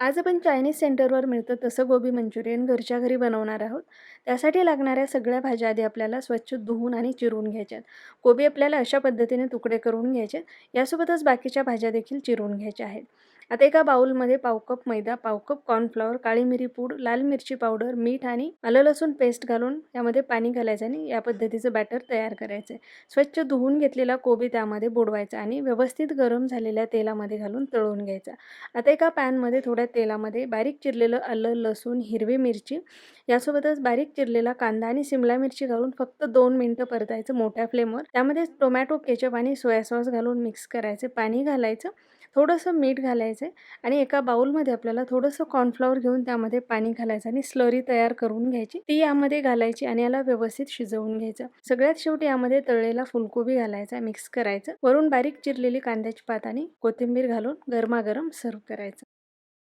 आज आपण चायनीज सेंटरवर मिळतं तसं गोबी मंचुरियन घरच्या घरी बनवणार आहोत. त्यासाठी लागणाऱ्या सगळ्या भाज्या आधी आपल्याला स्वच्छ धुवून आणि चिरून घ्यायच्यात. गोबी आपल्याला अशा पद्धतीने तुकडे करून घ्यायचे. यासोबतच बाकीच्या भाज्या देखील चिरून घ्यायच्या आहेत. आता एका बाउलमध्ये पाव कप मैदा, पाव कप कॉर्नफ्लॉवर, काळी मिरी पूड, लाल मिरची पावडर, मीठ आणि आलं लसूण पेस्ट घालून यामध्ये पाणी घालायचं आणि या पद्धतीचं बॅटर तयार करायचं आहे. स्वच्छ धुवून घेतलेला कोबी त्यामध्ये बुडवायचा आणि व्यवस्थित गरम झालेल्या तेलामध्ये घालून तळून घ्यायचा. आता एका पॅनमध्ये थोड्या तेलामध्ये बारीक चिरलेलं आलं, लसूण, हिरवी मिरची यासोबतच बारीक चिरलेला कांदा आणि सिमला मिरची घालून फक्त 2 मिनिटं परतायचं मोठ्या फ्लेमवर. त्यामध्ये टोमॅटो केचप आणि सोया सॉस घालून मिक्स करायचे. पाणी घालायचं, थोडंसं मीठ घालायचं आणि एका बाउलमध्ये आपल्याला थोडंसं कॉर्नफ्लॉवर घेऊन त्यामध्ये पाणी घालायचं आणि स्लरी तयार करून घ्यायची. ती यामध्ये घालायची आणि याला व्यवस्थित शिजवून घ्यायचं. सगळ्यात शेवटी यामध्ये तळलेला फुलकोबी घालायचा, मिक्स करायचं. वरून बारीक चिरलेली कांद्याची पात आणि कोथिंबीर घालून गरमागरम सर्व्ह करायचं.